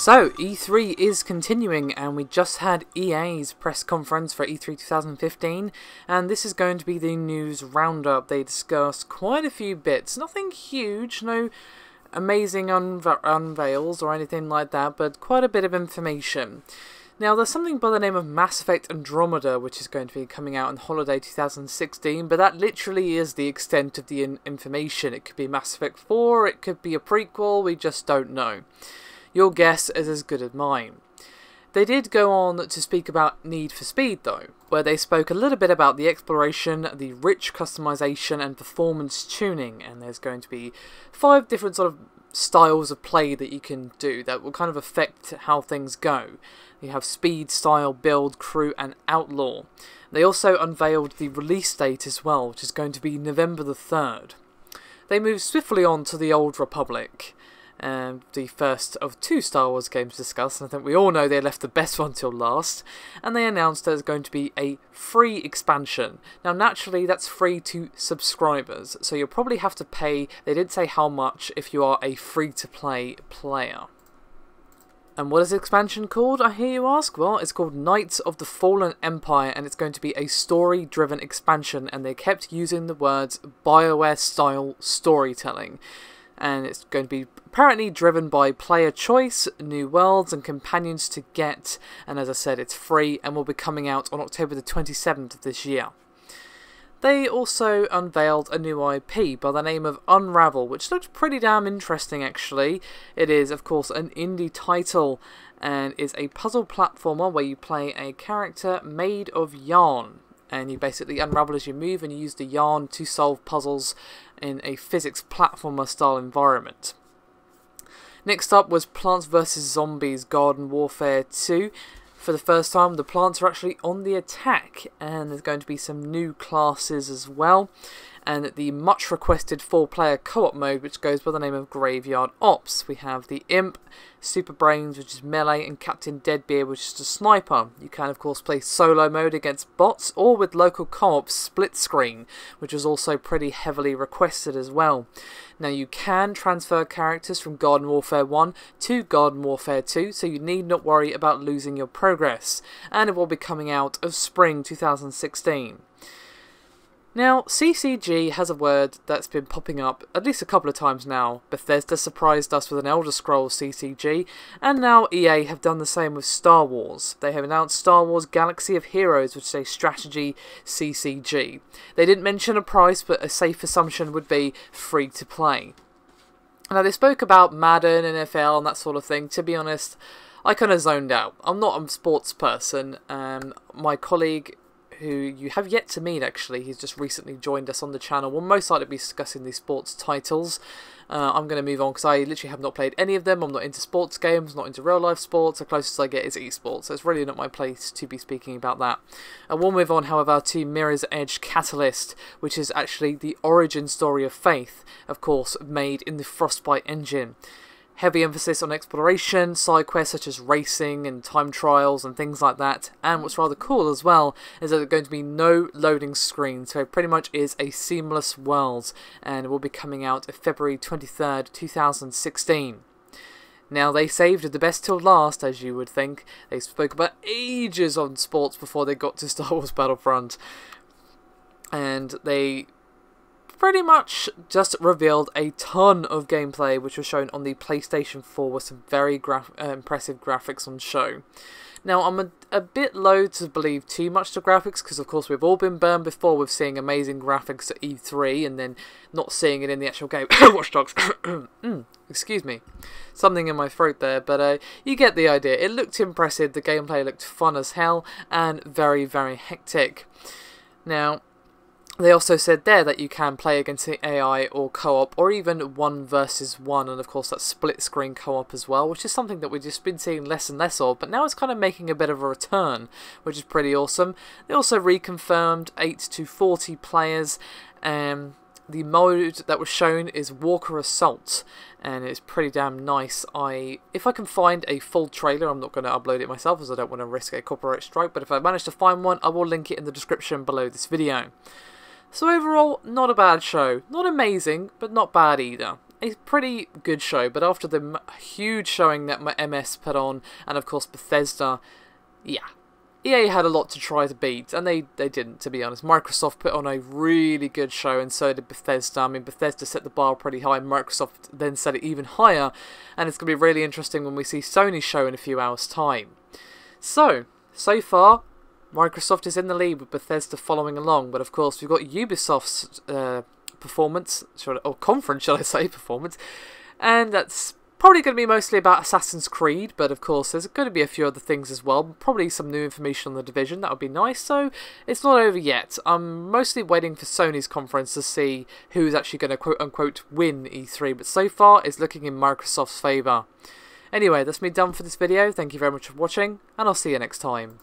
So, E3 is continuing, and we just had EA's press conference for E3 2015, and this is going to be the news roundup. They discussed quite a few bits, nothing huge, no amazing unveils or anything like that, but quite a bit of information. Now, there's something by the name of Mass Effect Andromeda, which is going to be coming out on holiday 2016, but that literally is the extent of the information. It could be Mass Effect 4, it could be a prequel, we just don't know. Your guess is as good as mine. They did go on to speak about Need for Speed though, where they spoke a little bit about the exploration, the rich customization and performance tuning, and there's going to be 5 different sort of styles of play that you can do that will kind of affect how things go. You have speed, style, build, crew and outlaw. They also unveiled the release date as well, which is going to be November the 3rd. They moved swiftly on to the Old Republic. The first of 2 Star Wars games discussed, and I think we all know they left the best one till last, and they announced there's going to be a free expansion. Now naturally that's free to subscribers, so you'll probably have to pay, they didn't say how much, if you are a free-to-play player. And what is the expansion called, I hear you ask? Well, it's called Knights of the Fallen Empire, and it's going to be a story-driven expansion, and they kept using the words BioWare-style storytelling. And it's going to be apparently driven by player choice, new worlds and companions to get, and as I said, it's free and will be coming out on October the 27th of this year. They also unveiled a new IP by the name of Unravel, which looks pretty damn interesting actually. It is of course an indie title and is a puzzle platformer where you play a character made of yarn. And you basically unravel as you move and you use the yarn to solve puzzles in a physics platformer style environment. Next up was Plants vs Zombies Garden Warfare 2. For the first time the plants are actually on the attack, and there's going to be some new classes as well. And the much requested 4-player co-op mode, which goes by the name of Graveyard Ops. We have the Imp, Super Brains, which is melee, and Captain Deadbeard, which is a sniper. You can of course play solo mode against bots, or with local co-op split screen, which is also pretty heavily requested as well. Now you can transfer characters from Garden Warfare 1 to Garden Warfare 2, so you need not worry about losing your progress. And it will be coming out of spring 2016. Now, CCG has a word that's been popping up at least a couple of times now. Bethesda surprised us with an Elder Scrolls CCG, and now EA have done the same with Star Wars. They have announced Star Wars Galaxy of Heroes, which is a strategy CCG. They didn't mention a price, but a safe assumption would be free to play. Now, they spoke about Madden, NFL, and that sort of thing. To be honest, I kind of zoned out. I'm not a sports person. My colleague, who you have yet to meet actually, he's just recently joined us on the channel, will most likely be discussing these sports titles. I'm going to move on because I literally have not played any of them. I'm not into sports games, not into real life sports. The closest I get is esports, so it's really not my place to be speaking about that. I will move on however to Mirror's Edge Catalyst, which is actually the origin story of Faith, of course made in the Frostbite engine. Heavy emphasis on exploration, side quests such as racing and time trials and things like that. And what's rather cool as well is that there's going to be no loading screen, so it pretty much is a seamless world, and it will be coming out February 23rd, 2016. Now, they saved the best till last, as you would think. They spoke about ages on sports before they got to Star Wars Battlefront, and they pretty much just revealed a ton of gameplay, which was shown on the PlayStation 4 with some very impressive graphics on show. Now, I'm a bit low to believe too much to graphics, because of course we've all been burned before with seeing amazing graphics at E3 and then not seeing it in the actual game. Watch Dogs. Excuse me. Something in my throat there, but you get the idea. It looked impressive, the gameplay looked fun as hell, and very, very hectic. Now, they also said there that you can play against the AI or co-op, or even 1 versus 1, and of course that's split screen co-op as well, which is something that we've just been seeing less and less of, but now it's kind of making a bit of a return, which is pretty awesome. They also reconfirmed 8 to 40 players, and the mode that was shown is Walker Assault, and it's pretty damn nice. If I can find a full trailer, I'm not going to upload it myself as I don't want to risk a copyright strike, but if I manage to find one, I will link it in the description below this video. So overall, not a bad show. Not amazing, but not bad either. a pretty good show, but after the huge showing that my MS put on, and of course Bethesda, yeah, EA had a lot to try to beat, and they didn't, to be honest. Microsoft put on a really good show, and so did Bethesda. I mean, Bethesda set the bar pretty high, Microsoft then set it even higher, and it's going to be really interesting when we see Sony's show in a few hours' time. So far, Microsoft is in the lead with Bethesda following along, but of course we've got Ubisoft's performance, or conference, shall I say, performance, and that's probably going to be mostly about Assassin's Creed, but of course there's going to be a few other things as well, probably some new information on The Division, that would be nice, so it's not over yet. I'm mostly waiting for Sony's conference to see who's actually going to quote-unquote win E3, but so far it's looking in Microsoft's favour. Anyway, that's me done for this video, thank you very much for watching, and I'll see you next time.